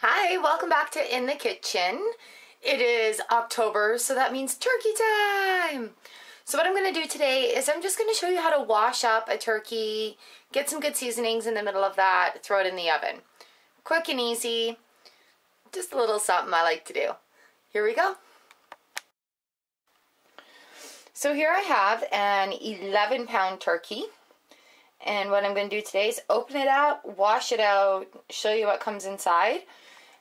Hi, welcome back to In the Kitchen. It is October, so that means turkey time. So what I'm going to do today is I'm just going to show you how to wash up a turkey, get some good seasonings in the middle of that, throw it in the oven. Quick and easy, just a little something I like to do. Here we go. So here I have an 11-pound turkey. And what I'm going to do today is open it up, wash it out, show you what comes inside.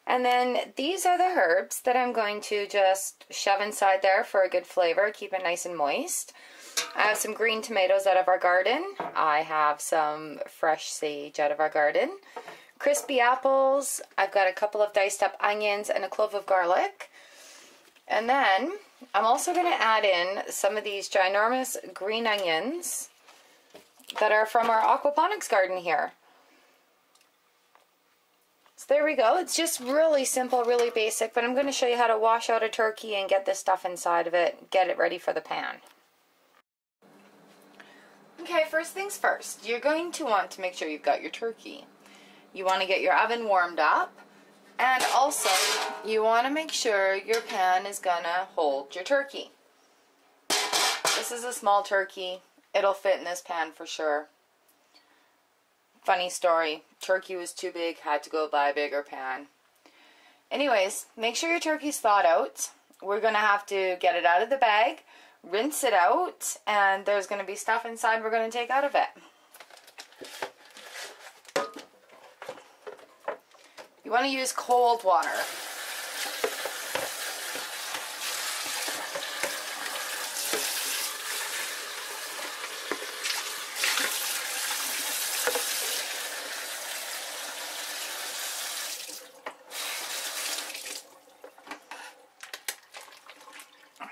And then these are the herbs that I'm going to just shove inside there for a good flavor, keep it nice and moist. I have some green tomatoes out of our garden. I have some fresh sage out of our garden. Crispy apples. I've got a couple of diced up onions and a clove of garlic. And then I'm also going to add in some of these ginormous green onions that are from our aquaponics garden here. So there we go. It's just really simple, really basic, but I'm going to show you how to wash out a turkey and get this stuff inside of it, get it ready for the pan. Okay, first things first, you're going to want to make sure you've got your turkey. You want to get your oven warmed up, and also you want to make sure your pan is going to hold your turkey. This is a small turkey. It'll fit in this pan for sure. Funny story, turkey was too big, had to go buy a bigger pan. Anyways, make sure your turkey's thawed out. We're going to have to get it out of the bag, rinse it out, and there's going to be stuff inside we're going to take out of it. You want to use cold water.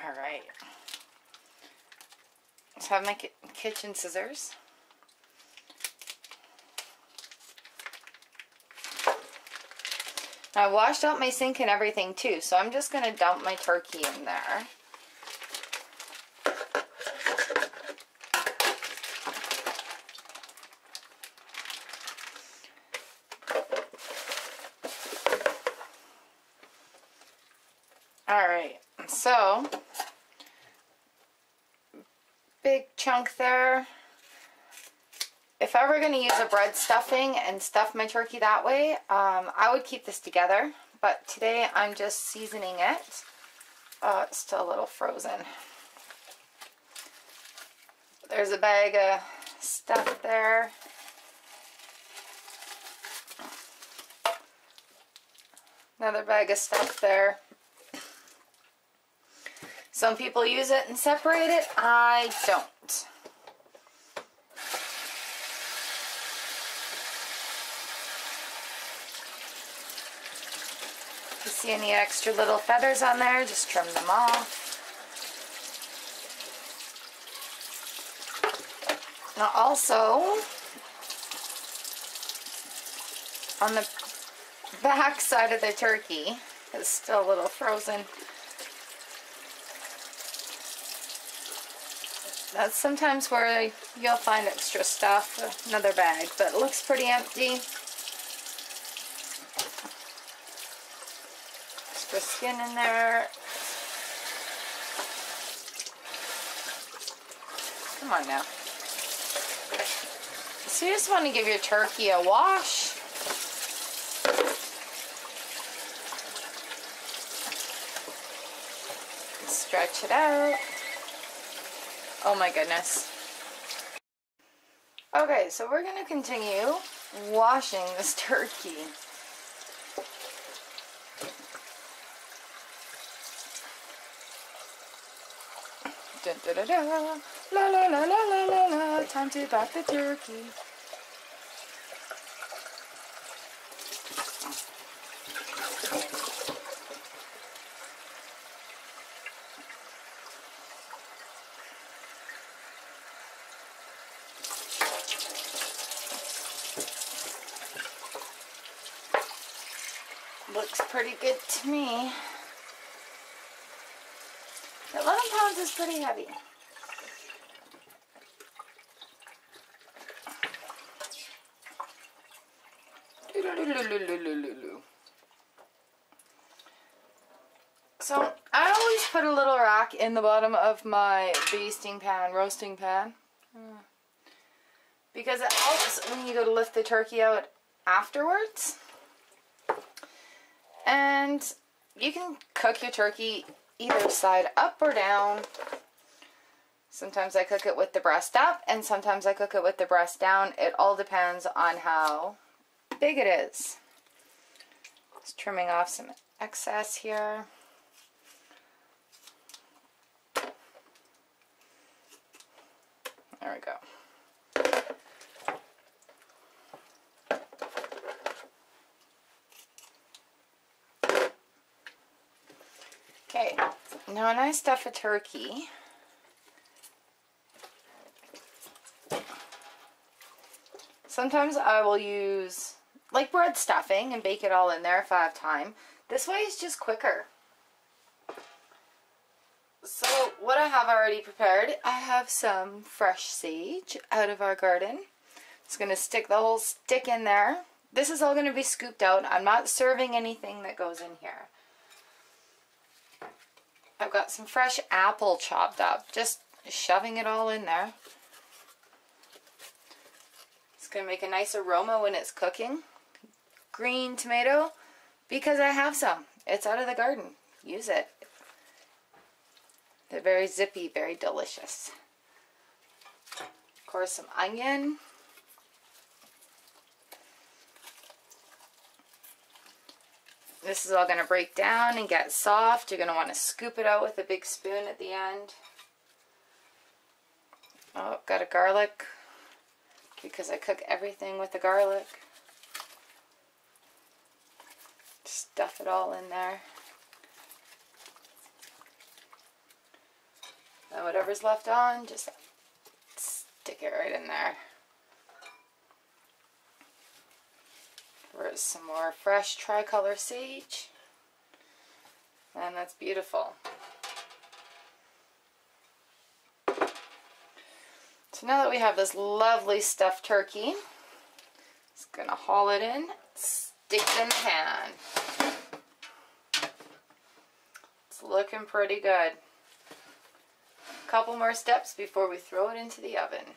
Alright, let's have my kitchen scissors. Now I washed out my sink and everything too, so I'm just going to dump my turkey in there. Alright, so big chunk there. If I were going to use a bread stuffing and stuff my turkey that way, I would keep this together, but today I'm just seasoning it. It's still a little frozen. There's a bag of stuff there. Another bag of stuff there. Some people use it and separate it. I don't. If you see any extra little feathers on there, just trim them off. Now also, on the back side of the turkey, it's still a little frozen. That's sometimes where you'll find extra stuff, another bag, but it looks pretty empty. Extra skin in there. Come on now. So you just want to give your turkey a wash. Stretch it out. Oh my goodness. Okay, so we're going to continue washing this turkey. Dun, da, da, da. La la la la la la la. Time to back the turkey. Looks pretty good to me. 11 pounds is pretty heavy. put a little rack in the bottom of my roasting pan. Because it helps when you go to lift the turkey out afterwards. And you can cook your turkey either side up or down. Sometimes I cook it with the breast up, and sometimes I cook it with the breast down. It all depends on how big it is. Just trimming off some excess here. There we go. Okay, now when I stuff a turkey, sometimes I will use like bread stuffing and bake it all in there if I have time. This way is just quicker. So what I have already prepared, I have some fresh sage out of our garden. Just going to stick the whole stick in there. This is all going to be scooped out. I'm not serving anything that goes in here. I've got some fresh apple chopped up, just shoving it all in there. It's going to make a nice aroma when it's cooking. Green tomato, because I have some. It's out of the garden. Use it. They're very zippy, very delicious. Of course, some onion. This is all going to break down and get soft. You're going to want to scoop it out with a big spoon at the end. Oh, got a garlic, because I cook everything with the garlic. Stuff it all in there. And whatever's left on, just stick it right in there. There's some more fresh tricolor sage. And that's beautiful. So now that we have this lovely stuffed turkey, just gonna haul it in, stick it in the pan. It's looking pretty good. A couple more steps before we throw it into the oven.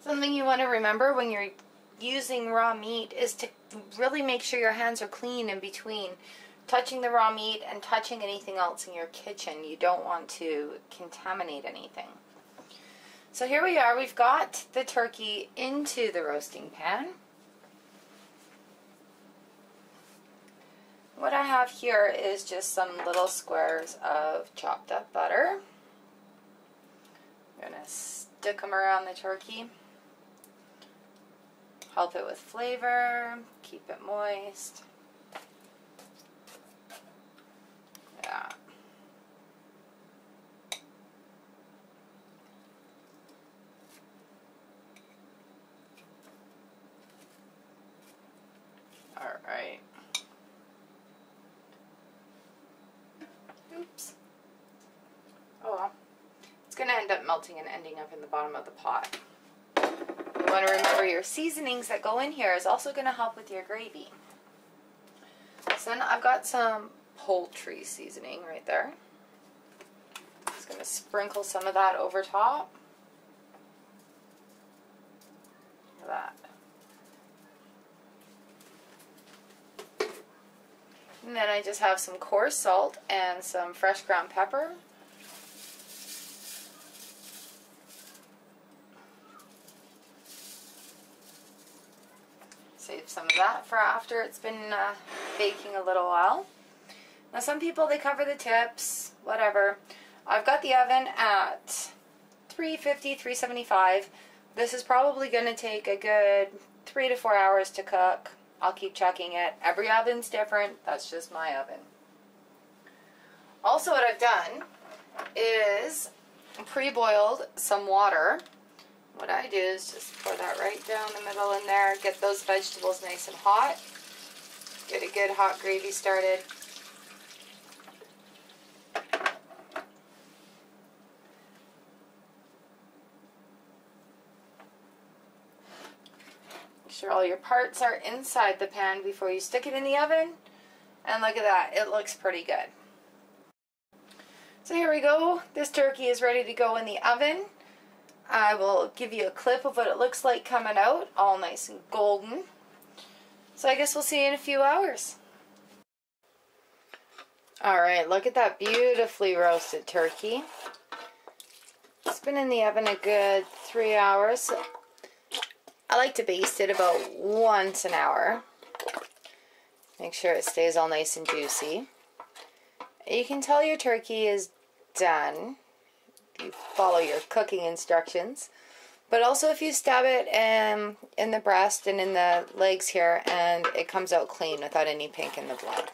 Something you want to remember when you're using raw meat is to really make sure your hands are clean in between touching the raw meat and touching anything else in your kitchen. You don't want to contaminate anything. So here we are, we've got the turkey into the roasting pan. What I have here is just some little squares of chopped up butter. I'm going to stick them around the turkey. Help it with flavor, keep it moist. Yeah. Alright. Oops. Oh well. It's going to end up melting and ending up in the bottom of the pot. You want to remember your seasonings that go in here is also going to help with your gravy. So then I've got some poultry seasoning right there. Just going to sprinkle some of that over top. Look at that. And then I just have some coarse salt and some fresh ground pepper. Save some of that for after it's been baking a little while. Now some people, they cover the tips, whatever. I've got the oven at 350, 375. This is probably going to take a good 3 to 4 hours to cook. I'll keep checking it. Every oven's different. That's just my oven. Also what I've done is pre-boiled some water. What I do is just pour that right down the middle in there, get those vegetables nice and hot, get a good hot gravy started. sure all your parts are inside the pan before you stick it in the oven. And look at that, it looks pretty good. So here we go. This turkey is ready to go in the oven. I will give you a clip of what it looks like coming out, all nice and golden. So I guess we'll see you in a few hours. Alright, look at that beautifully roasted turkey. It's been in the oven a good 3 hours. I like to baste it about once an hour. Make sure it stays all nice and juicy. You can tell your turkey is done if you follow your cooking instructions. But also if you stab it in the breast and in the legs here and it comes out clean without any pink in the blood.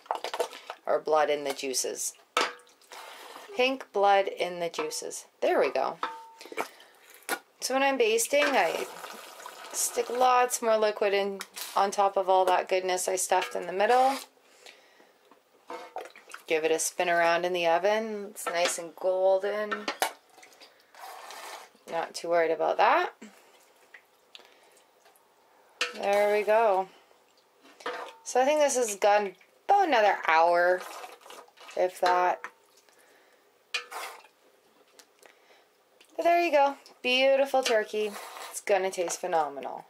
Or blood in the juices. Pink blood in the juices. There we go. So when I'm basting, I stick lots more liquid in on top of all that goodness I stuffed in the middle. Give it a spin around in the oven. It's nice and golden. Not too worried about that. There we go. So I think this has gone about another hour, if that. But there you go. Beautiful turkey. It's gonna taste phenomenal.